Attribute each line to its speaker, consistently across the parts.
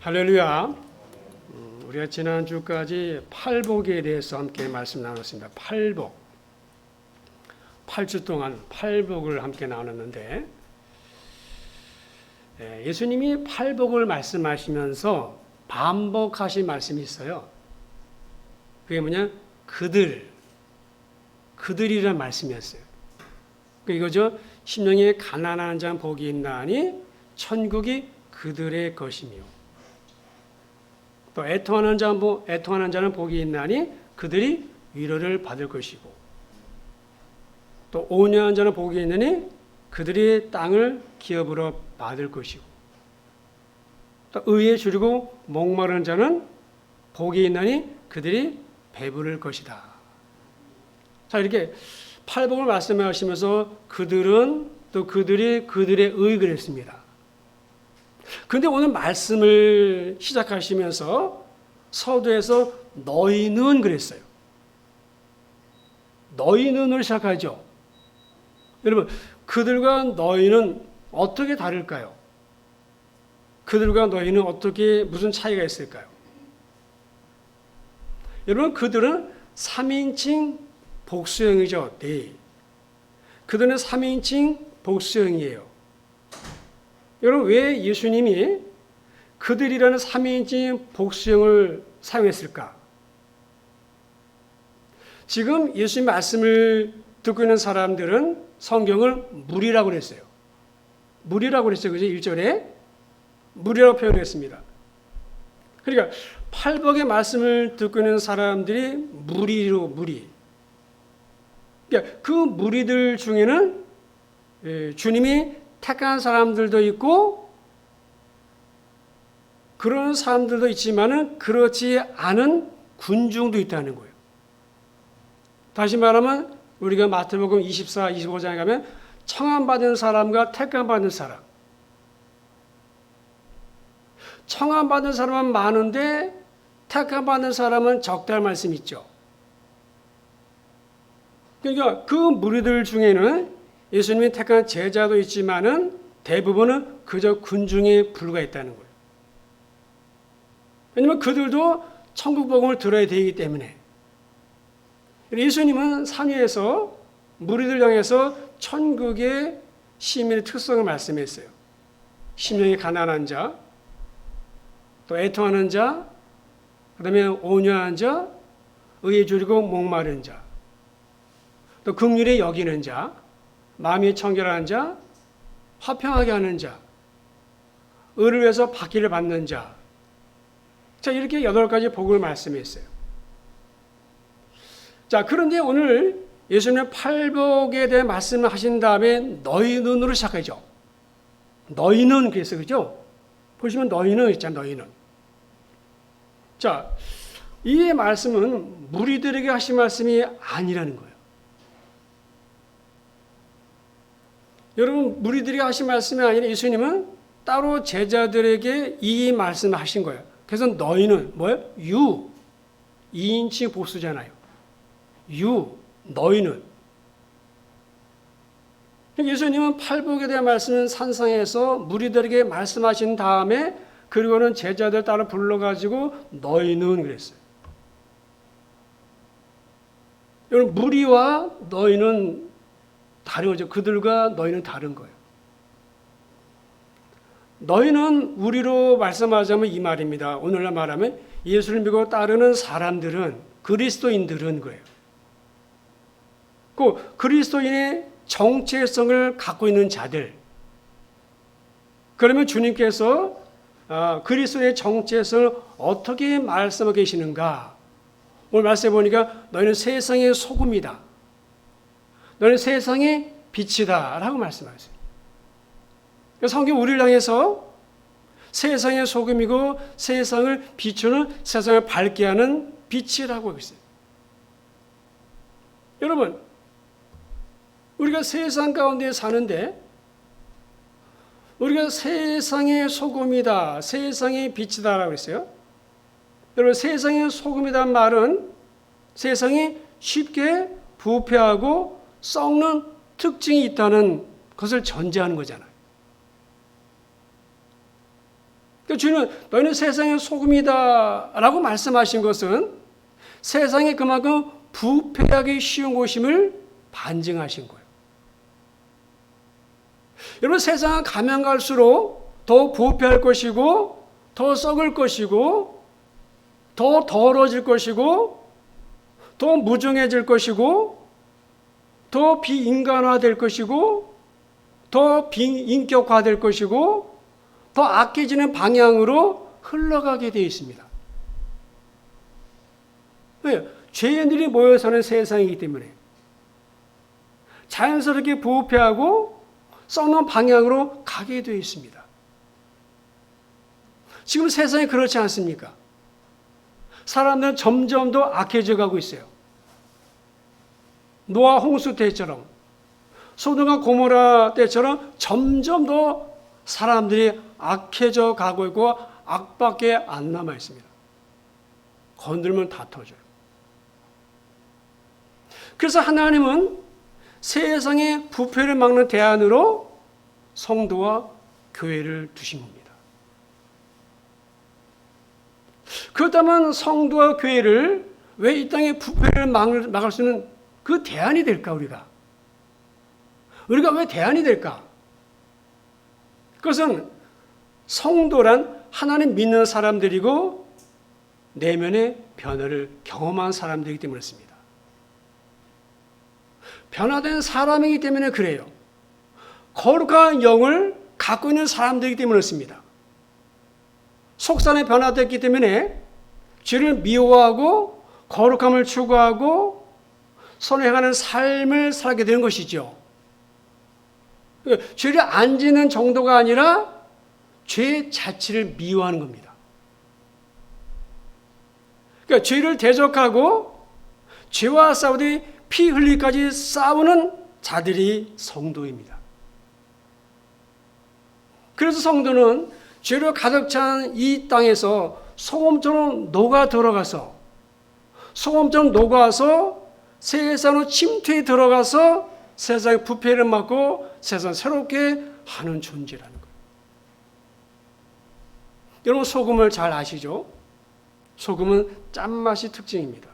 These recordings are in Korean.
Speaker 1: 할렐루야. 우리가 지난주까지 팔복에 대해서 함께 말씀 나눴습니다. 팔복. 8주 동안 팔복을 함께 나눴는데 예수님이 팔복을 말씀하시면서 반복하신 말씀이 있어요. 그게 뭐냐? 그들이란 말씀이었어요. 이거죠. 심령이 가난한 자 복이 있나니 천국이 그들의 것이며 또 애통하는 자는 복이 있나니 그들이 위로를 받을 것이고 또 온유한 자는 복이 있나니 그들이 땅을 기업으로 받을 것이고 또 의에 줄이고 목마른 자는 복이 있나니 그들이 배부를 것이다. 자, 이렇게 팔복을 말씀하시면서 그들은 또 그들의 의를 했습니다. 그런데 오늘 말씀을 시작하시면서 서두에서 너희는 그랬어요. 너희는을 시작하죠. 여러분, 그들과 너희는 어떻게 다를까요? 그들과 너희는 무슨 차이가 있을까요? 여러분, 그들은 3인칭 복수형이죠. 네. 그들은 3인칭 복수형이에요. 여러분, 왜 예수님이 그들이라는 3인칭 복수형을 사용했을까? 지금 예수님 말씀을 듣고 있는 사람들은 성경을 무리라고 그랬어요. 무리라고 그랬어요. 그죠? 1절에 무리라고 표현했습니다. 그러니까 팔복의 말씀을 듣고 있는 사람들이 무리. 그러니까 그 무리들 중에는 주님이 택한 사람들도 있고 그런 사람들도 있지만은 그렇지 않은 군중도 있다는 거예요. 다시 말하면 우리가 마태복음 24, 25장에 가면 청함받은 사람과 택함받은 사람. 청함받은 사람은 많은데 택함받은 사람은 적다는 말씀이 있죠. 그러니까 그 무리들 중에는 예수님이 택한 제자도 있지만은 대부분은 그저 군중에 불과했다는 거예요. 왜냐하면 그들도 천국 복음을 들어야 되기 때문에. 예수님은 산 위에서 무리들 향해서 천국의 시민의 특성을 말씀했어요. 심령이 가난한 자, 또 애통하는 자, 그 다음에 온유한 자, 의에 줄이고 목마른 자, 또 긍휼히 여기는 자, 마음이 청결한 자, 화평하게 하는 자, 의를 위해서 받기를 받는 자. 자, 이렇게 8가지 복을 말씀했어요. 자, 그런데 오늘 예수님은 팔복에 대해 말씀을 하신 다음에 너희는으로 시작하죠. 너희는 그래서 그죠? 보시면 너희는 있잖아요. 너희는. 자, 이 말씀은 무리들에게 하신 말씀이 아니라는 거예요. 여러분, 무리들이 하신 말씀이 아니라 예수님은 따로 제자들에게 이 말씀을 하신 거예요. 그래서 너희는 뭐예요? 2인칭 복수잖아요. 너희는. 예수님은 팔복에 대한 말씀은 산상에서 무리들에게 말씀하신 다음에 그리고는 제자들 따로 불러가지고 너희는 그랬어요. 여러분, 무리와 너희는 다른 거죠. 그들과 너희는 다른 거예요. 너희는 우리로 말씀하자면 이 말입니다. 오늘날 말하면 예수를 믿고 따르는 사람들은 그리스도인들은 거예요. 그 그리스도인의 정체성을 갖고 있는 자들. 그러면 주님께서 그리스도의 정체성을 어떻게 말씀하고 계시는가? 오늘 말씀해 보니까 너희는 세상의 소금이다. 너는 세상의 빛이다 라고 말씀하세요. 성경 우리를 향해서 세상의 소금이고 세상을 비추는 세상을 밝게 하는 빛이라고 하고 있어요. 여러분, 우리가 세상 가운데 사는데 우리가 세상의 소금이다, 세상의 빛이다 라고 했어요. 여러분, 세상의 소금이라는 말은 세상이 쉽게 부패하고 썩는 특징이 있다는 것을 전제하는 거잖아요. 주는 너희는 세상의 소금이다 라고 말씀하신 것은 세상에 그만큼 부패하기 쉬운 곳임을 반증하신 거예요. 여러분, 세상은 가면 갈수록 더 부패할 것이고 더 썩을 것이고 더 더러워질 것이고 더 무정해질 것이고 더 비인간화될 것이고 더 비인격화될 것이고 더 악해지는 방향으로 흘러가게 되어 있습니다. 왜요? 죄인들이 모여 사는 세상이기 때문에 자연스럽게 부패하고 썩는 방향으로 가게 되어 있습니다. 지금 세상이 그렇지 않습니까? 사람들은 점점 더 악해져 가고 있어요. 노아 홍수 때처럼, 소돔과 고모라 때처럼 점점 더 사람들이 악해져 가고 있고 악밖에 안 남아 있습니다. 건들면 다 터져요. 그래서 하나님은 세상의 부패를 막는 대안으로 성도와 교회를 두신 겁니다. 그렇다면 성도와 교회를 왜 이 땅의 부패를 막을 수 있는 그 대안이 될까, 우리가 왜 대안이 될까? 그것은 성도란 하나님 믿는 사람들이고 내면의 변화를 경험한 사람들이기 때문에 그렇습니다. 변화된 사람이기 때문에 그래요. 거룩한 영을 갖고 있는 사람들이기 때문에 그렇습니다. 속산에 변화됐기 때문에 죄를 미워하고 거룩함을 추구하고 선행하는 삶을 살게 되는 것이죠. 죄를 안 지는 정도가 아니라 죄 자체를 미워하는 겁니다. 그러니까 죄를 대적하고 죄와 싸우되 피 흘리기까지 싸우는 자들이 성도입니다. 그래서 성도는 죄로 가득 찬 이 땅에서 소금처럼 녹아 들어가서 세상으로 침투해 들어가서 세상의 부패를 막고 세상 새롭게 하는 존재라는 거예요. 여러분, 소금을 잘 아시죠? 소금은 짠맛이 특징입니다.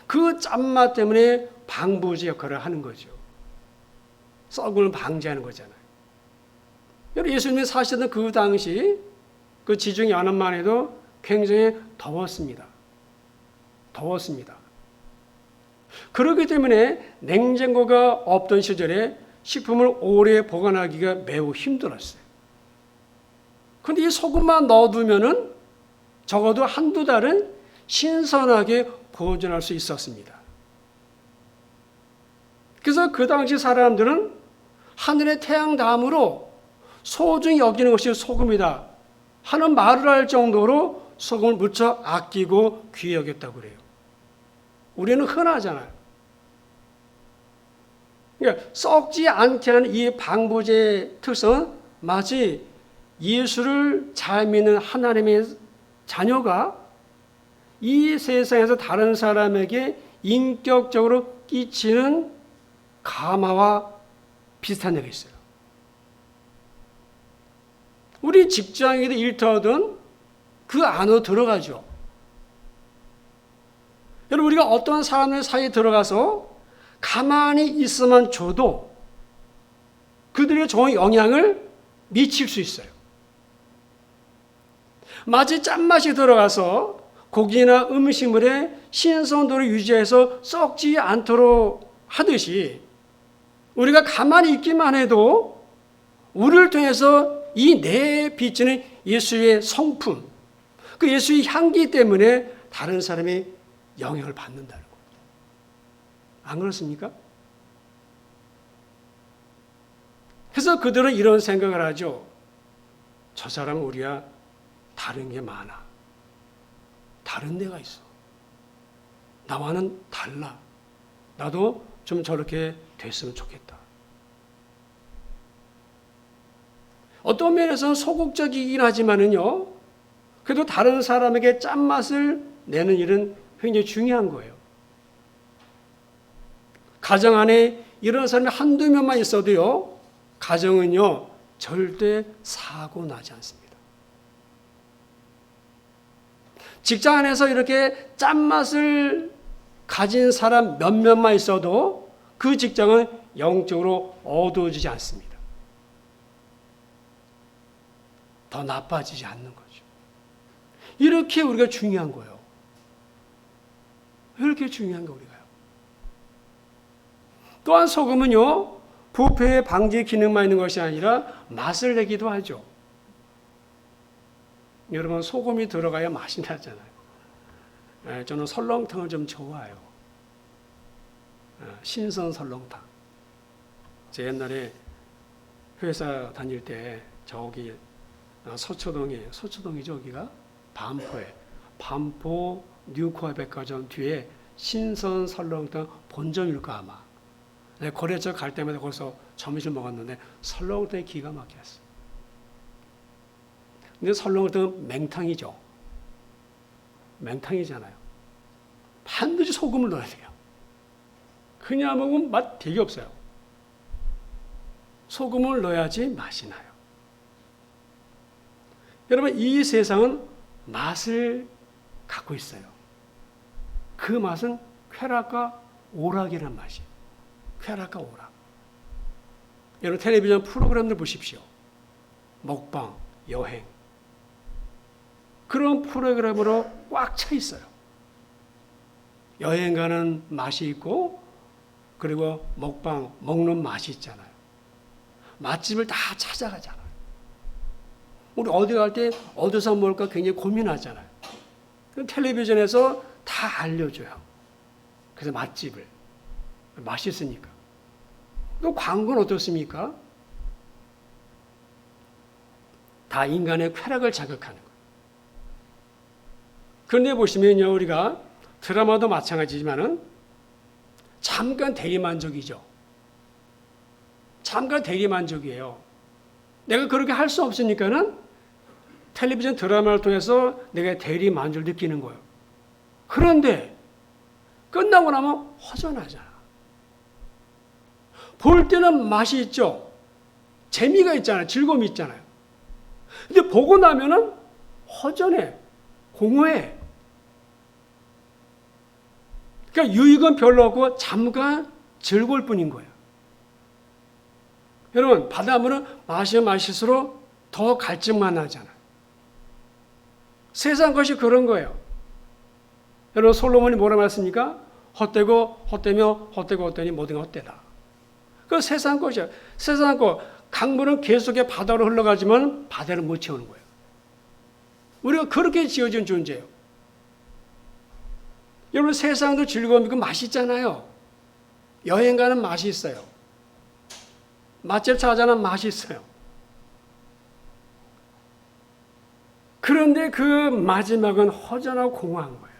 Speaker 1: 그 짠맛 때문에 방부제 역할을 하는 거죠. 썩음을 방지하는 거잖아요. 여러분, 예수님이 사시던 그 당시 그 지중 연안만 해도 굉장히 더웠습니다. 그렇기 때문에 냉장고가 없던 시절에 식품을 오래 보관하기가 매우 힘들었어요. 그런데 이 소금만 넣어두면은 적어도 한두 달은 신선하게 보존할 수 있었습니다. 그래서 그 당시 사람들은 하늘의 태양 다음으로 소중히 여기는 것이 소금이다 하는 말을 할 정도로 소금을 무척 아끼고 귀히 여겼다고 그래요. 우리는 흔하잖아요. 그러니까 썩지 않게 하는 이 방부제의 특성은 마치 예수를 잘 믿는 하나님의 자녀가 이 세상에서 다른 사람에게 인격적으로 끼치는 감화와 비슷한 얘기가 있어요. 우리 직장이든 일터든 그 안으로 들어가죠. 여러분, 우리가 어떤 사람들 사이에 들어가서 가만히 있으면 줘도 그들의 좋은 영향을 미칠 수 있어요. 마치 짠맛이 들어가서 고기나 음식물의 신선도를 유지해서 썩지 않도록 하듯이 우리가 가만히 있기만 해도 우리를 통해서 이 내에 비치는 예수의 성품, 그 예수의 향기 때문에 다른 사람이 영향을 받는다는 거예요. 안 그렇습니까? 그래서 그들은 이런 생각을 하죠. 저 사람은 우리와 다른 게 많아. 다른 데가 있어. 나와는 달라. 나도 좀 저렇게 됐으면 좋겠다. 어떤 면에서는 소극적이긴 하지만은요, 그래도 다른 사람에게 짠맛을 내는 일은 굉장히 중요한 거예요. 가정 안에 이런 사람이 한두 명만 있어도요, 가정은요, 절대 사고 나지 않습니다. 직장 안에서 이렇게 짠맛을 가진 사람 몇몇만 있어도 그 직장은 영적으로 어두워지지 않습니다. 더 나빠지지 않는 거죠. 이렇게 우리가 중요한 거예요. 이렇게 중요한 거 우리가요. 또한 소금은요, 부패의 방지 기능만 있는 것이 아니라 맛을 내기도 하죠. 여러분, 소금이 들어가야 맛이 나잖아요. 저는 설렁탕을 좀 좋아해요. 신선 설렁탕. 제 옛날에 회사 다닐 때 저기 서초동이죠, 여기가? 반포에. 반포 뉴코아 백화점 뒤에 신선 설렁탕 본점일까 아마. 거래처 갈 때마다 거기서 점심 먹었는데 설렁탕이 기가 막혔어요. 근데 설렁탕은 맹탕이죠. 맹탕이잖아요. 반드시 소금을 넣어야 돼요. 그냥 먹으면 맛 되게 없어요. 소금을 넣어야지 맛이 나요. 여러분, 이 세상은 맛을 갖고 있어요. 그 맛은 쾌락과 오락이라는 맛이에요. 쾌락과 오락. 여러분, 텔레비전 프로그램들 보십시오. 먹방, 여행. 그런 프로그램으로 꽉 차 있어요. 여행 가는 맛이 있고, 그리고 먹방, 먹는 맛이 있잖아요. 맛집을 다 찾아가잖아요. 우리 어디 갈 때 어디서 먹을까 굉장히 고민하잖아요. 텔레비전에서 다 알려줘요. 그래서 맛집을. 맛있으니까. 또 광고는 어떻습니까? 다 인간의 쾌락을 자극하는 거예요. 그런데 보시면요, 우리가 드라마도 마찬가지지만은 잠깐 대리만족이죠. 잠깐 대리만족이에요. 내가 그렇게 할 수 없으니까는 텔레비전 드라마를 통해서 내가 대리만족을 느끼는 거예요. 그런데 끝나고 나면 허전하잖아. 볼 때는 맛이 있죠. 재미가 있잖아요. 즐거움이 있잖아요. 근데 보고 나면은 허전해. 공허해. 그러니까 유익은 별로 없고 잠깐 즐거울 뿐인 거예요. 여러분, 바닷물은 마시면 마실수록 더 갈증만 나잖아요. 세상 것이 그런 거예요. 여러분, 솔로몬이 뭐라 말했습니까? 헛되고 헛되며 헛되고 헛되니 모든 게 헛되다. 그 세상 것이야. 세상 것. 강물은 계속해 바다로 흘러가지만 바다를 못 채우는 거예요. 우리가 그렇게 지어진 존재예요. 여러분, 세상도 즐거움이고 맛있잖아요. 여행 가는 맛이 있어요. 맛집 찾아가는 맛이 있어요. 그런데 그 마지막은 허전하고 공허한 거예요.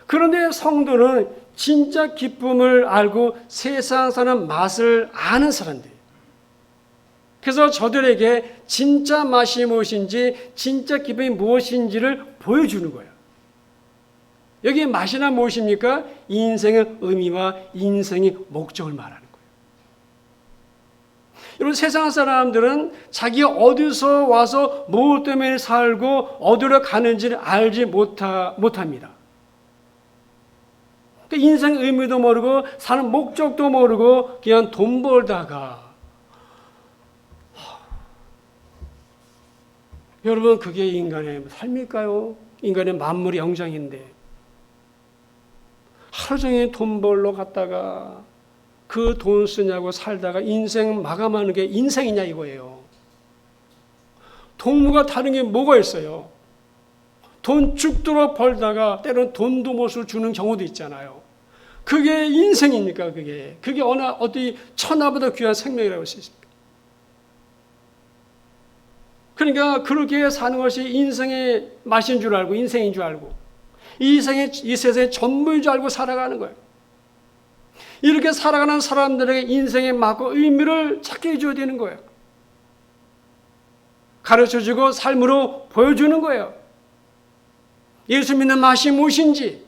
Speaker 1: 그런데 성도는 진짜 기쁨을 알고 세상 사는 맛을 아는 사람들이에요. 그래서 저들에게 진짜 맛이 무엇인지, 진짜 기쁨이 무엇인지를 보여주는 거예요. 여기 맛이나 무엇입니까? 인생의 의미와 인생의 목적을 말하는 거예요. 여러분, 세상 사람들은 자기가 어디서 와서 무엇 때문에 살고 어디로 가는지를 알지 못합니다. 그러니까 인생의 의미도 모르고 사는 목적도 모르고 그냥 돈 벌다가 여러분, 그게 인간의 삶일까요? 인간의 만물의 영장인데 하루 종일 돈 벌러 갔다가 그 돈 쓰냐고 살다가 인생 마감하는 게 인생이냐 이거예요. 동무가 다른 게 뭐가 있어요? 돈 죽도록 벌다가 때로는 돈도 못을 주는 경우도 있잖아요. 그게 인생입니까? 그게 어디 천하보다 귀한 생명이라고 할 수 있습니까? 그러니까 그렇게 사는 것이 인생의 맛인 줄 알고 인생인 줄 알고 이 세상의 전부인 줄 알고 살아가는 거예요. 이렇게 살아가는 사람들에게 인생의 맛과 의미를 찾게 해줘야 되는 거예요. 가르쳐주고 삶으로 보여주는 거예요. 예수 믿는 맛이 무엇인지,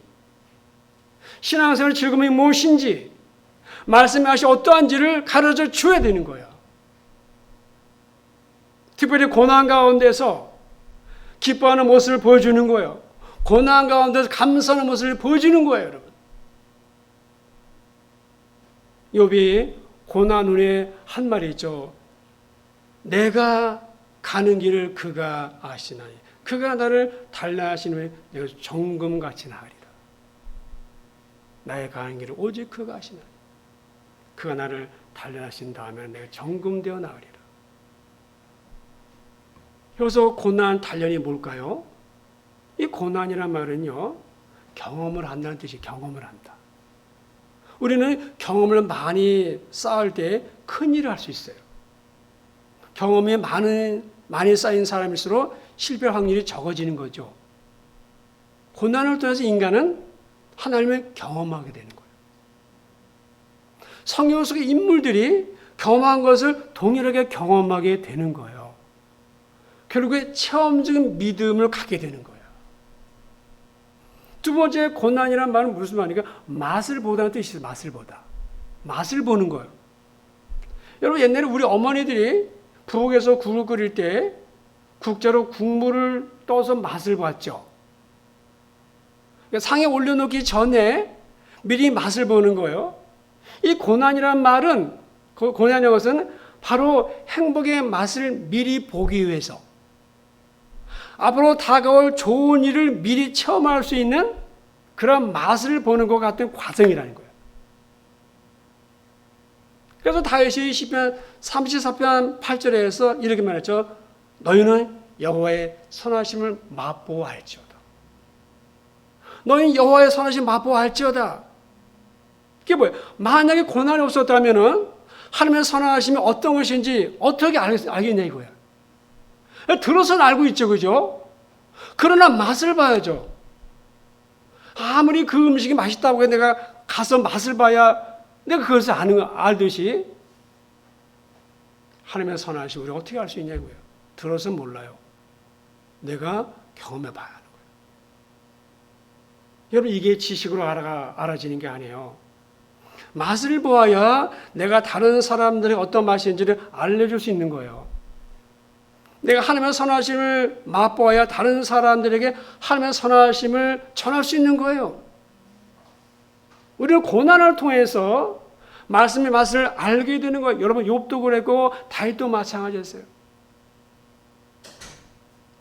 Speaker 1: 신앙생활 즐거움이 무엇인지, 말씀의 맛이 어떠한지를 가르쳐 줘야 되는 거예요. 특별히 고난 가운데서 기뻐하는 모습을 보여주는 거예요. 고난 가운데서 감사하는 모습을 보여주는 거예요, 여러분. 욥이 고난 후에 한 말이 있죠. 내가 가는 길을 그가 아시나니 그가 나를 단련하신 후에 내가 정금같이 나으리라. 나의 가는 길을 오직 그가 아시나니 그가 나를 단련하신 다음에 내가 정금되어 나으리라. 여기서 고난 단련이 뭘까요? 이 고난이란 말은요, 경험을 한다는 뜻이 경험을 한다. 우리는 경험을 많이 쌓을 때 큰일을 할 수 있어요. 경험이 많이 쌓인 사람일수록 실패 확률이 적어지는 거죠. 고난을 통해서 인간은 하나님을 경험하게 되는 거예요. 성경 속의 인물들이 경험한 것을 동일하게 경험하게 되는 거예요. 결국에 체험적인 믿음을 갖게 되는 거예요. 두 번째, 고난이란 말은 무슨 말입니까? 맛을 보다는 뜻이 있어요. 맛을 보다. 맛을 보는 거예요. 여러분, 옛날에 우리 어머니들이 부엌에서 국을 끓일 때 국자로 국물을 떠서 맛을 봤죠. 그러니까 상에 올려놓기 전에 미리 맛을 보는 거예요. 이 고난이란 말은, 고난이라는 것은 바로 행복의 맛을 미리 보기 위해서, 앞으로 다가올 좋은 일을 미리 체험할 수 있는 그런 맛을 보는 것 같은 과정이라는 거예요. 그래서 다윗이 시편 34편 8절에서 이렇게 말했죠. 너희는 여호와의 선하심을 맛보아할지어다. 너희는 여호와의 선하심을 맛보아할지어다. 이게 뭐예요? 만약에 고난이 없었다면 하나님의 선하심이 어떤 것인지 어떻게 알겠냐 이거야. 들어서는 알고 있죠, 그죠? 그러나 맛을 봐야죠. 아무리 그 음식이 맛있다고 해서 내가 가서 맛을 봐야 내가 그것을 알듯이 하나님의 선하심 우리가 어떻게 알 수 있냐고요. 들어서 몰라요. 내가 경험해 봐야 하는 거예요. 여러분, 이게 지식으로 알아지는 게 아니에요. 맛을 보아야 내가 다른 사람들의 어떤 맛인지를 알려줄 수 있는 거예요. 내가 하나님의 선하심을 맛보아야 다른 사람들에게 하나님의 선하심을 전할 수 있는 거예요. 우리는 고난을 통해서 말씀의 맛을 알게 되는 거예요. 여러분, 욥도 그랬고 다윗도 마찬가지였어요.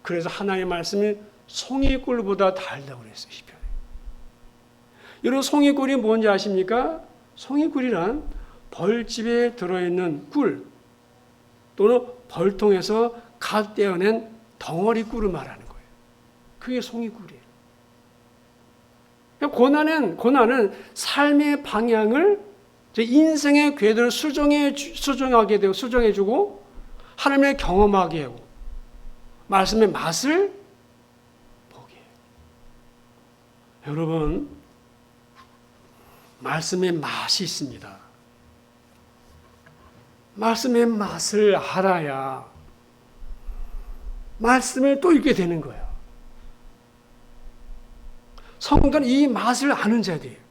Speaker 1: 그래서 하나님의 말씀이 송이꿀보다 달다고 그랬어요, 시편에. 여러분, 송이꿀이 뭔지 아십니까? 송이꿀이란 벌집에 들어있는 꿀 또는 벌통에서 갓 떼어낸 덩어리 꿀을 말하는 거예요. 그게 송이꿀이에요. 고난은 삶의 방향을, 인생의 궤도를 수정하게 되고 수정해주고 하나님의 경험하게 하고 말씀의 맛을 보게 해요. 여러분, 말씀의 맛이 있습니다. 말씀의 맛을 알아야 말씀을 또 읽게 되는 거예요. 성도는 이 맛을 아는 자들이에요.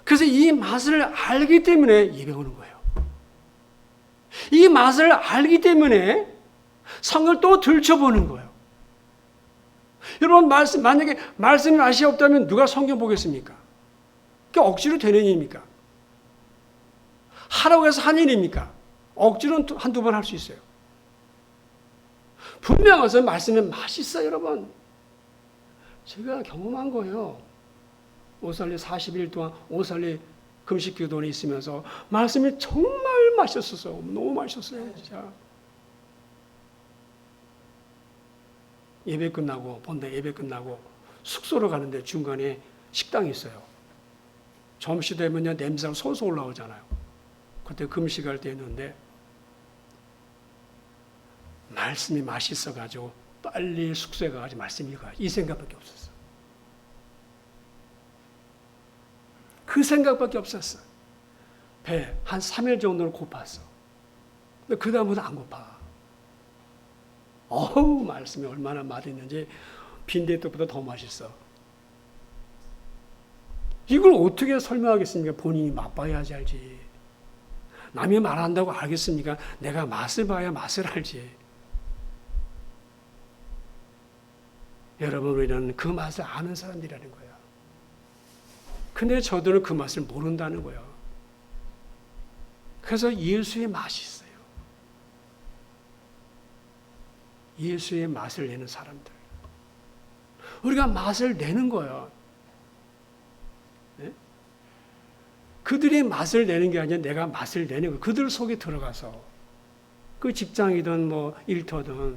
Speaker 1: 그래서 이 맛을 알기 때문에 예배 오는 거예요. 이 맛을 알기 때문에 성을 또 들춰보는 거예요. 여러분, 만약에 말씀의 맛이 없다면 누가 성경 보겠습니까? 그게 억지로 되는 일입니까? 하라고 해서 한 일입니까? 억지로는 한두 번 할 수 있어요. 분명해서 말씀에 맛이 있어요, 여러분. 제가 경험한 거예요. 오살리 40일 동안 오살리 금식 기도원에 있으면서 말씀이 정말 맛있었어요. 너무 맛있었어요, 진짜. 예배 끝나고, 본당 예배 끝나고 숙소로 가는데 중간에 식당이 있어요. 점심되면요, 냄새가 솔솔 올라오잖아요. 그때 금식할 때였는데 말씀이 맛있어가지고 빨리 숙소에 가가지고 말씀 읽어야지, 이 생각밖에 없었어. 그 생각밖에 없었어. 배 한 3일 정도는 고팠어. 근데 그 다음부터 안 고파. 어우, 말씀이 얼마나 맛있는지 빈대떡보다 더 맛있어. 이걸 어떻게 설명하겠습니까? 본인이 맛봐야지 알지. 남이 말한다고 알겠습니까? 내가 맛을 봐야 맛을 알지. 여러분, 우리는 그 맛을 아는 사람들이라는 거예요. 근데 저들은 그 맛을 모른다는 거예요. 그래서 예수의 맛이 있어요. 예수의 맛을 내는 사람들. 우리가 맛을 내는 거예요. 네? 그들이 맛을 내는 게 아니라 내가 맛을 내는 거예요. 그들 속에 들어가서. 그 직장이든 뭐 일터든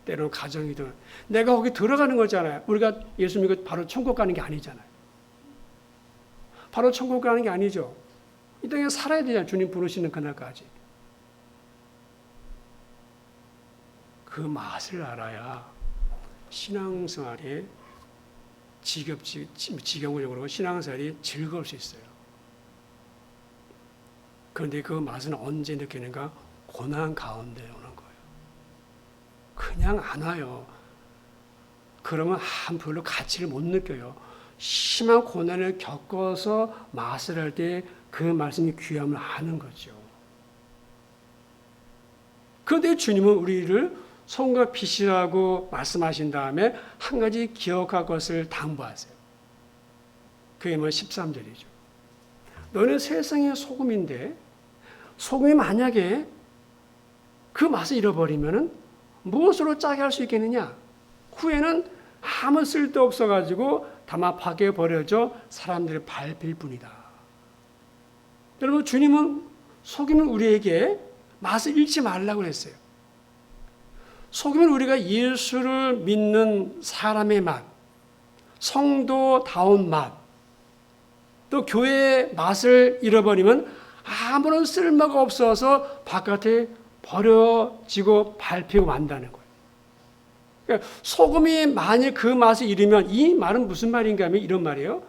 Speaker 1: 때로는 가정이든 내가 거기 들어가는 거잖아요. 우리가 예수 믿고 바로 천국 가는 게 아니잖아요. 바로 천국 가는 게 아니죠. 이 땅에 살아야 되잖아요. 주님 부르시는 그날까지. 그 맛을 알아야 신앙생활에 지경적으로 신앙생활이 즐거울 수 있어요. 그런데 그 맛은 언제 느끼는가? 고난 가운데 오는 거예요. 그냥 안 와요. 그러면 별로 가치를 못 느껴요. 심한 고난을 겪어서 맛을 할 때 그 말씀이 귀함을 아는 거죠. 그런데 주님은 우리를 소금과 빛이라고 말씀하신 다음에 한 가지 기억할 것을 당부하세요. 그게 뭐 13절이죠. 너는 세상의 소금인데 소금이 만약에 그 맛을 잃어버리면 무엇으로 짜게 할 수 있겠느냐? 후에는 아무 쓸데 없어가지고 다만 밖에 버려져 사람들을 밟힐 뿐이다. 여러분, 주님은 소금은 우리에게 맛을 잃지 말라고 했어요. 소금은 우리가 예수를 믿는 사람의 맛, 성도다운 맛, 또 교회의 맛을 잃어버리면 아무런 쓸모가 없어서 바깥에 버려지고 밟히고 만다는 거예요. 그러니까 소금이 만일 그 맛을 잃으면 이 말은 무슨 말인가 하면 이런 말이에요.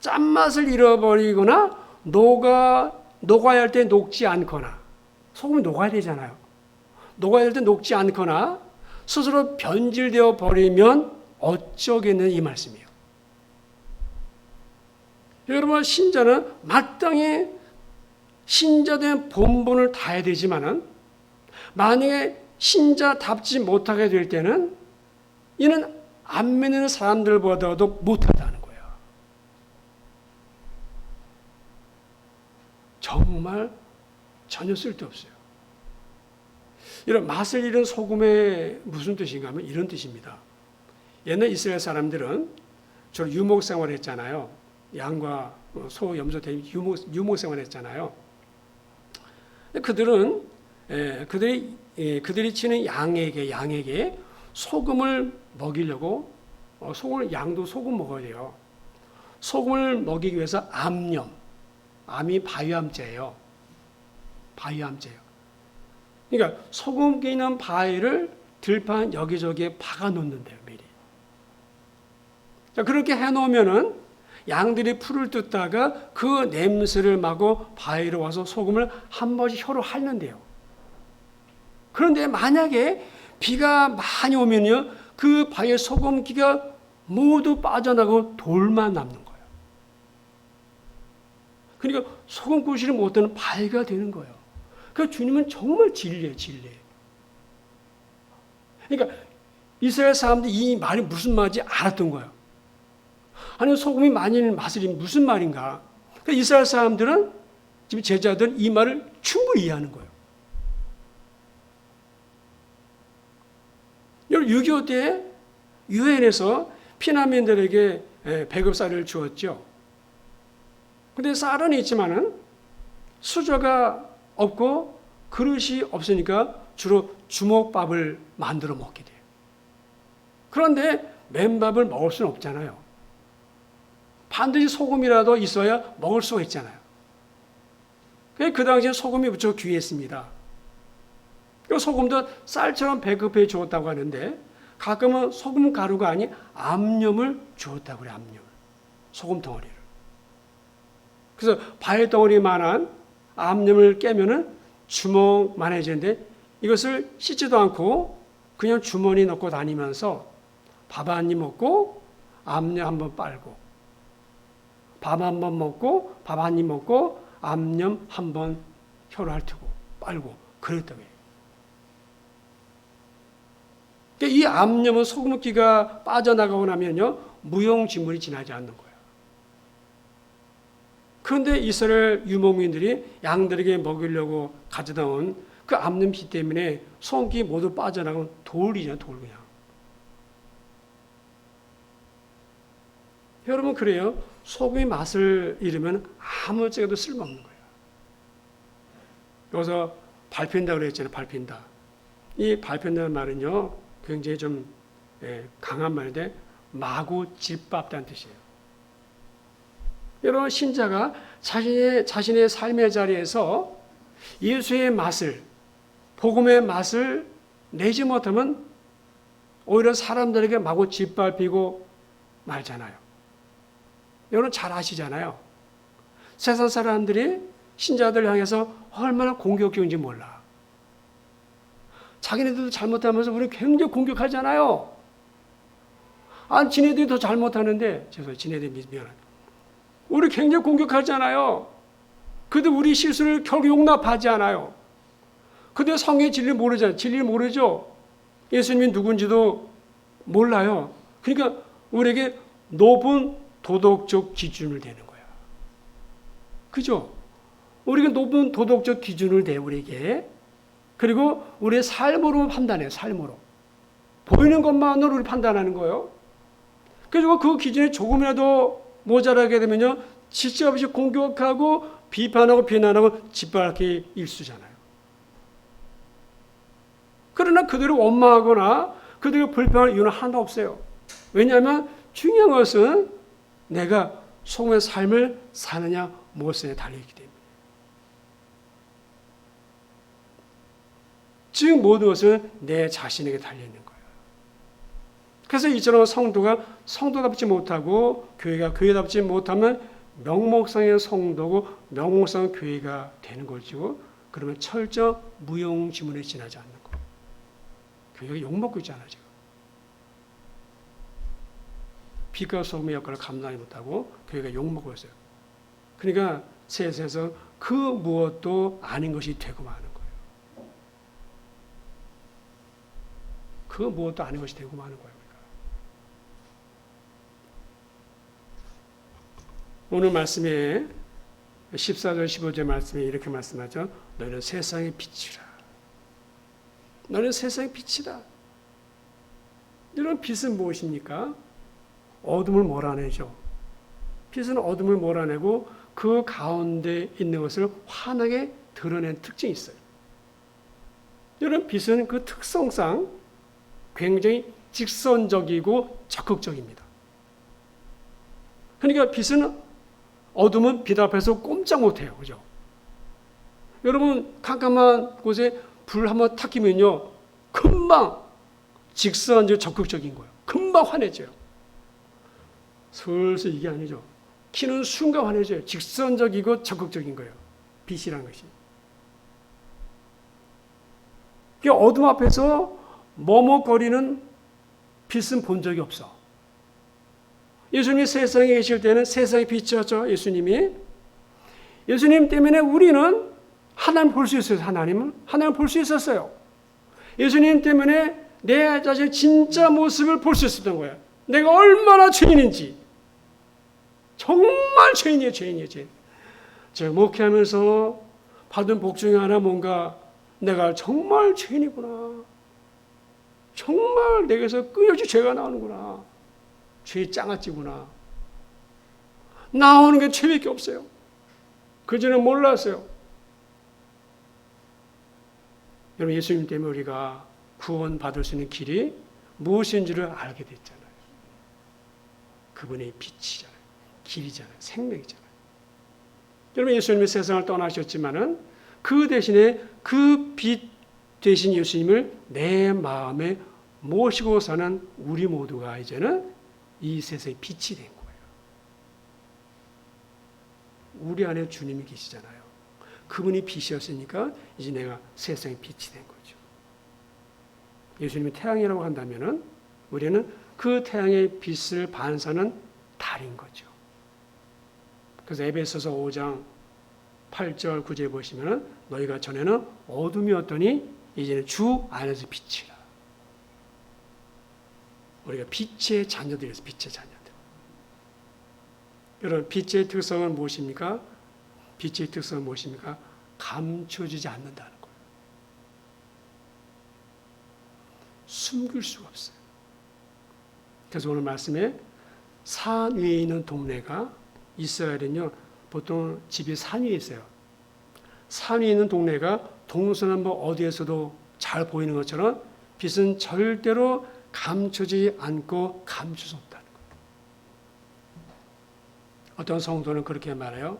Speaker 1: 짠맛을 잃어버리거나 녹아야 할 때 녹지 않거나, 소금이 녹아야 되잖아요. 녹아야 할 때 녹지 않거나 스스로 변질되어 버리면 어쩌겠는 이 말씀이에요. 여러분, 신자는 마땅히 신자된 본분을 다해야 되지만은 만약에 신자답지 못하게 될 때는 이는 안 믿는 사람들보다도 못하다는 거예요. 정말 전혀 쓸데없어요. 이런 맛을 잃은 소금의 무슨 뜻인가 하면 이런 뜻입니다. 옛날 이스라엘 사람들은 주로 유목 생활을 했잖아요. 양과 소, 염소, 돼 유목 생활을 했잖아요. 그들이 치는 양에게 소금을 먹이려고 양도 소금 먹어야 돼요. 소금을 먹이기 위해서 암이 바위암자예요. 바위암자예요. 그러니까 소금 끼는 바위를 들판 여기저기에 박아 놓는데요, 미리. 자, 그렇게 해놓으면은 양들이 풀을 뜯다가 그 냄새를 맡고 바위로 와서 소금을 한 번씩 혀로 핥는데요. 그런데 만약에 비가 많이 오면요, 그 바위의 소금기가 모두 빠져나가고 돌만 남는 거예요. 그러니까 소금구실을 못하는 바위가 되는 거예요. 그러니까 주님은 정말 진리예요, 진리. 그러니까 이스라엘 사람들이 이 말이 무슨 말인지 알았던 거예요. 아니, 소금이 많이 맛을 잃으면 무슨 말인가? 그러니까 이스라엘 사람들은, 지금 제자들은 이 말을 충분히 이해하는 거예요. 6.25 때 유엔에서 피난민들에게 배급쌀을 주었죠. 근데 쌀은 있지만은 수저가 없고 그릇이 없으니까 주로 주먹밥을 만들어 먹게 돼요. 그런데 맨밥을 먹을 수는 없잖아요. 반드시 소금이라도 있어야 먹을 수가 있잖아요. 그 당시에 소금이 무척 귀했습니다. 소금도 쌀처럼 배급해 주었다고 하는데 가끔은 소금 가루가 아닌 암염을 주었다고 그래요. 암염. 소금 덩어리를. 그래서 바위 덩어리만한 암염을 깨면은 주먹만해지는데 이것을 씻지도 않고 그냥 주머니 넣고 다니면서 밥 한 입 먹고 암염 한번 빨고 밥 한 번 먹고 밥 한 입 먹고 암염 한번 혀로 핥고 빨고 그랬다고 해요. 그러니까 이 암염은 소금기가 빠져나가고 나면요 무용지물이 지나지 않는 거예요. 그런데 이스라엘 유목민들이 양들에게 먹이려고 가져다 온 그 암염기 때문에 소금기 모두 빠져나가면 돌이잖아요. 돌 그냥. 여러분 그래요. 소금이 맛을 잃으면 아무짝에도 쓸모없는 거예요. 여기서 밟힌다고 그랬잖아요. 밟힌다. 이 밟힌다는 말은요. 굉장히 좀 강한 말인데 마구 짓밟다는 뜻이에요. 여러분 신자가 자신의 삶의 자리에서 예수의 맛을 복음의 맛을 내지 못하면 오히려 사람들에게 마구 짓밟히고 말잖아요. 여러분 잘 아시잖아요. 세상 사람들이 신자들 향해서 얼마나 공격적인지 몰라. 자기네들도 잘못하면서 우리 굉장히 공격하잖아요. 아니 지네들이 더 잘못하는데 지네들이 미안해. 우리 굉장히 공격하잖아요. 그래도 우리 실수를 결국 용납하지 않아요. 근데 성의 진리를 모르잖아요. 진리를 모르죠. 예수님이 누군지도 몰라요. 그러니까 우리에게 높은 도덕적 기준을 대는 거야. 그죠? 우리가 높은 도덕적 기준을 대 우리에게. 그리고 우리의 삶으로 판단해요. 삶으로. 보이는 것만으로 우리 판단하는 거예요. 그리고 그 기준이 조금이라도 모자라게 되면요. 지체 없이 공격하고 비판하고 비난하고 짓밟기 일쑤잖아요. 그러나 그들을 원망하거나 그들을 불평할 이유는 하나도 없어요. 왜냐하면 중요한 것은 내가 소금의 삶을 사느냐 못 사느냐에 달려있기 때문에. 즉 모든 것은 내 자신에게 달려있는 거예요. 그래서 이처럼 성도가 성도답지 못하고 교회가 교회답지 못하면 명목상의 성도고 명목상의 교회가 되는 것이고 그러면 철저 무용지물에 지나지 않는 거예요. 교회가 욕먹고 있잖아요. 지금. 빛과 소금의 역할을 감당하지 못하고 교회가 욕먹고 있어요. 그러니까 세상에서 그 무엇도 아닌 것이 되고 마는 거예요. 그 무엇도 아닌 것이 되고 마는 거예요. 오늘 말씀에 14절 15절 말씀에 이렇게 말씀하죠. 너희는 세상의 빛이라. 너는 세상의 빛이다. 이런 빛은 무엇입니까? 어둠을 몰아내죠. 빛은 어둠을 몰아내고 그 가운데 있는 것을 환하게 드러낸 특징이 있어요. 이런 빛은 그 특성상 굉장히 직선적이고 적극적입니다. 그러니까 빛은 어둠은 빛 앞에서 꼼짝 못해요. 그죠? 여러분 깜깜한 곳에 불 한번 탁 끼면요. 금방 직선적으로 적극적인 거예요. 금방 환해져요. 슬슬 이게 아니죠. 키는 순간 환해져요. 직선적이고 적극적인 거예요. 빛이란 것이. 어둠 앞에서 머뭇거리는 빛은 본 적이 없어. 예수님이 세상에 계실 때는 세상의 빛이었죠. 예수님이. 예수님 때문에 우리는 하나님 볼 수 있어요. 하나님을 볼 수 있었어요. 예수님 때문에 내 자신의 진짜 모습을 볼 수 있었던 거예요. 내가 얼마나 죄인인지. 정말 죄인이에요. 죄인. 제가 목회하면서 받은 복 중에 하나 뭔가 내가 정말 죄인이구나. 정말 내게서 끊임없이 죄가 나오는구나. 죄의 짱아찌구나. 나오는 게 죄밖에 없어요. 그전에 몰랐어요. 여러분 예수님 때문에 우리가 구원받을 수 있는 길이 무엇인지를 알게 됐잖아요. 그분의 빛이잖아요. 길이잖아요. 생명이잖아요. 여러분 예수님이 세상을 떠나셨지만은 그 대신에 그 빛 대신 예수님을 내 마음에 모시고 사는 우리 모두가 이제는 이 세상의 빛이 된 거예요. 우리 안에 주님이 계시잖아요. 그분이 빛이었으니까 이제 내가 세상의 빛이 된 거죠. 예수님이 태양이라고 한다면은 우리는 그 태양의 빛을 반사하는 달인 거죠. 그래서 에베소서 5장 8절 9절 보시면은 너희가 전에는 어둠이었더니 이제는 주 안에서 빛이라. 우리가 빛의 자녀들이었어요. 빛의 자녀들. 여러분, 빛의 특성은 무엇입니까? 빛의 특성은 무엇입니까? 감춰지지 않는다는 거예요. 숨길 수가 없어요. 그래서 오늘 말씀에 산 위에 있는 동네가 이스라엘은요, 보통 집이 산 위에 있어요. 산 위에 있는 동네가 동서남북 어디에서도 잘 보이는 것처럼 빛은 절대로 감추지 않고 감출 수 없다는 거예요. 어떤 성도는 그렇게 말해요.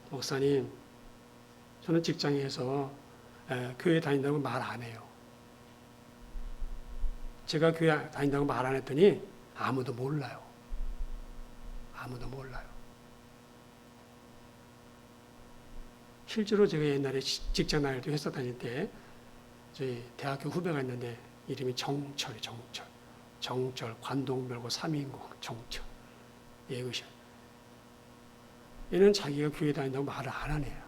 Speaker 1: 목사님, 저는 직장에서 교회 다닌다고 말 안 해요. 제가 교회 다닌다고 말 안 했더니 아무도 몰라요. 아무도 몰라요. 실제로 제가 옛날에 직장 다닐 때, 회사 다닐 때 저희 대학교 후배가 있는데 이름이 정철이 정철, 관동별고 3인국 정철. 예그셔. 얘는 자기가 교회 다닌다고 말을 안 하네요.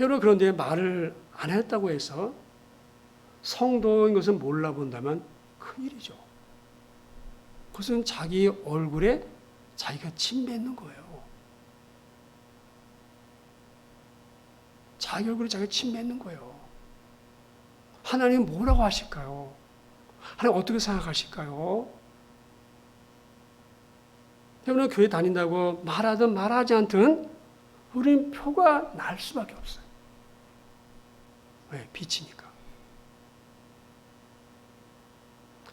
Speaker 1: 여러분, 그런데 말을 안 했다고 해서 성도인 것을 몰라본다면 큰일이죠. 그것은 자기 얼굴에 자기가 침 뱉는 거예요. 자기 얼굴에 자기가 침 뱉는 거예요. 하나님 뭐라고 하실까요? 하나님 어떻게 생각하실까요? 여러분, 교회 다닌다고 말하든 말하지 않든 우리는 표가 날 수밖에 없어요. 왜? 빛이니까.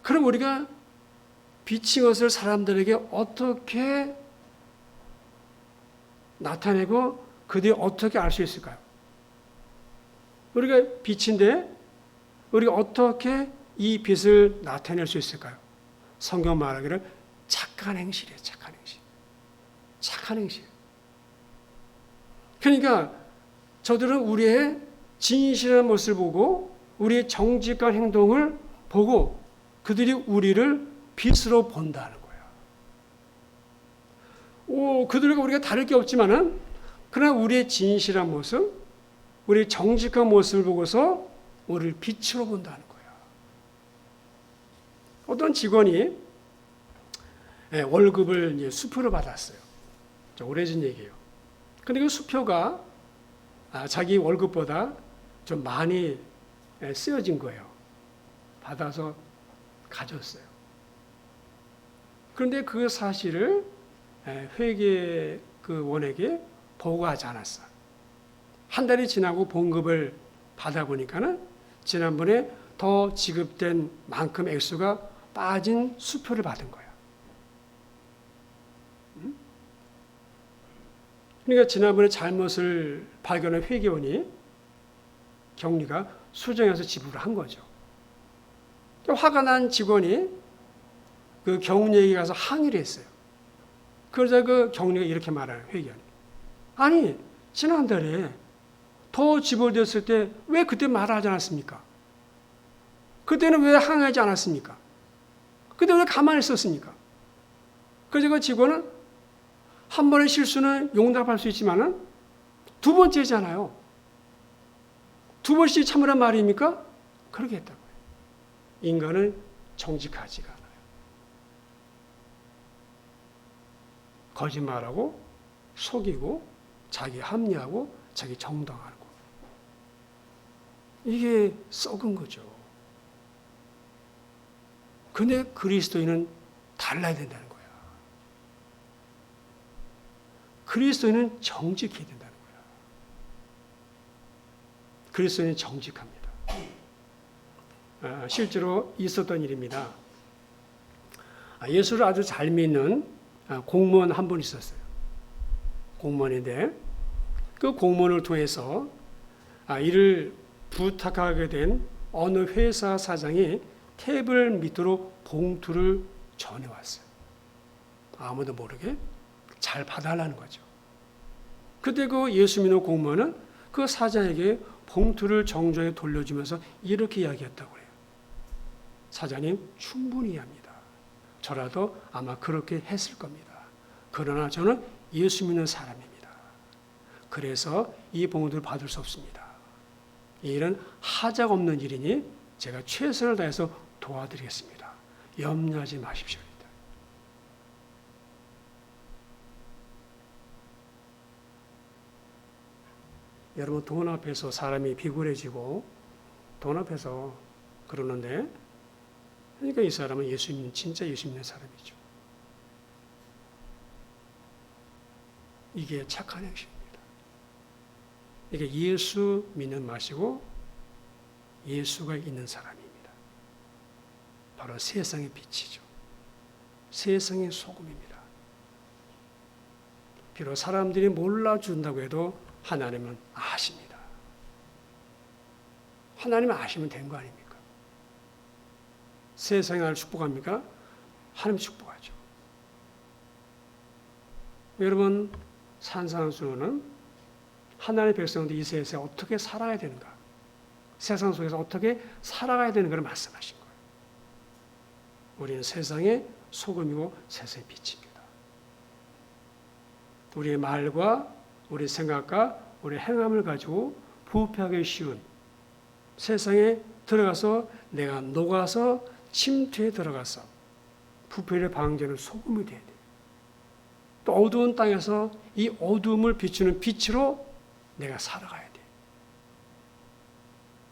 Speaker 1: 그럼 우리가 빛인 것을 사람들에게 어떻게 나타내고 그들이 어떻게 알 수 있을까요? 우리가 빛인데 우리가 어떻게 이 빛을 나타낼 수 있을까요? 성경 말하기를 착한 행실이에요. 착한 행실. 착한 행실. 그러니까 저들은 우리의 진실한 모습을 보고 우리의 정직한 행동을 보고 그들이 우리를 빛으로 본다는 거예요. 그들과 우리가 다를 게 없지만은 그러나 우리의 진실한 모습, 우리의 정직한 모습을 보고서 우리를 빛으로 본다는 거예요. 어떤 직원이 월급을 이제 수표로 받았어요. 오래전 얘기예요. 근데 그 수표가 자기 월급보다 좀 많이 쓰여진 거예요. 받아서 가졌어요. 그런데 그 사실을 회계 그 원에게 보고하지 않았어요. 한 달이 지나고 봉급을 받아보니까는 지난번에 더 지급된 만큼 액수가 빠진 수표를 받은 거예요. 그러니까 지난번에 잘못을 발견한 회계원이 경리가 수정해서 지불을 한 거죠. 화가 난 직원이 그 경리에게 가서 항의를 했어요. 그러자 그 경리가 이렇게 말하는 회계원이. 아니, 지난달에 더 지불되었을 때 왜 그때 말하지 않았습니까? 그때는 왜 항의하지 않았습니까? 그때 왜 가만히 있었습니까? 그래서 그 직원은 한 번의 실수는 용납할 수 있지만은 두 번째잖아요. 두 번씩 참으란 말입니까? 그렇게 했다고요. 인간은 정직하지가 않아요. 거짓말하고 속이고 자기 합리하고 자기 정당하고 이게 썩은 거죠. 근데 그리스도인은 달라야 된다는 거야. 그리스도인은 정직해야 된다는 거야. 그리스도인은 정직합니다. 실제로 있었던 일입니다. 예수를 아주 잘 믿는 공무원 한 분 있었어요. 공무원인데 그 공무원을 통해서 이를 부탁하게 된 어느 회사 사장이 테이블 밑으로 봉투를 전해왔어요. 아무도 모르게 잘 봐달라는 거죠. 그때 그 예수 믿는 공무원은 그 사장에게 봉투를 정중하게 돌려주면서 이렇게 이야기했다고 해요. 사장님, 충분히 이해합니다. 저라도 아마 그렇게 했을 겁니다. 그러나 저는 예수 믿는 사람입니다. 그래서 이 봉투를 받을 수 없습니다. 이 일은 하자가 없는 일이니 제가 최선을 다해서 도와드리겠습니다. 염려하지 마십시오. 여러분, 돈 앞에서 사람이 비굴해지고 돈 앞에서 그러는데, 그러니까 이 사람은 진짜 예수 믿는 사람이죠. 이게 착한 행실입니다. 이게 예수 믿는 맛이고 예수가 있는 사람입니다. 바로 세상의 빛이죠. 세상의 소금입니다. 비록 사람들이 몰라준다고 해도 하나님은 아십니다. 하나님은 아시면 된 거 아닙니까? 세상이 나를 축복합니까? 하나님 축복하죠. 여러분, 산상수훈은 하나님의 백성들이 이 세상에 어떻게 살아야 되는가, 세상 속에서 어떻게 살아가야 되는 걸 말씀하신 거예요. 우리는 세상의 소금이고 세상의 빛입니다. 우리의 말과 우리 생각과 우리 행함을 가지고 부패하기 쉬운 세상에 들어가서 내가 녹아서 침투에 들어가서 부패를 방지하는 소금이 돼야 돼요. 또 어두운 땅에서 이 어두움을 비추는 빛으로 내가 살아가야 돼요.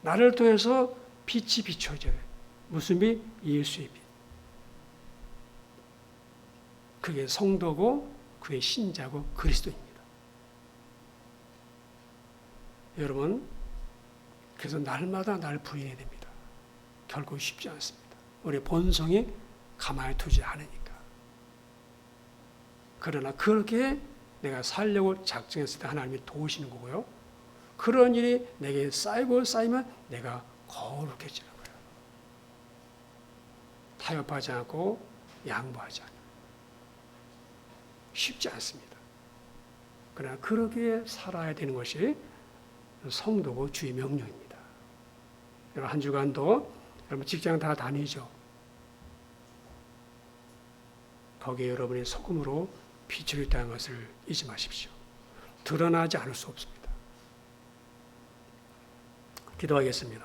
Speaker 1: 나를 통해서 빛이 비춰져야 돼요. 무슨 빛? 예수의 빛. 그게 성도고 그의 신자고 그리스도입니다. 여러분, 그래서 날마다 날 부인해야 됩니다. 결코 쉽지 않습니다. 우리 본성이 가만히 두지 않으니까. 그러나 그렇게 내가 살려고 작정했을 때 하나님이 도우시는 거고요. 그런 일이 내게 쌓이고 쌓이면 내가 거룩해지는 거예요. 타협하지 않고 양보하지 않아요. 쉽지 않습니다. 그러나 그렇게 살아야 되는 것이 성도고 주의 명령입니다. 여러분, 한 주간도 여러분 직장 다 다니죠. 거기에 여러분이 소금으로 빛을 있다는 것을 잊지 마십시오. 드러나지 않을 수 없습니다. 기도하겠습니다.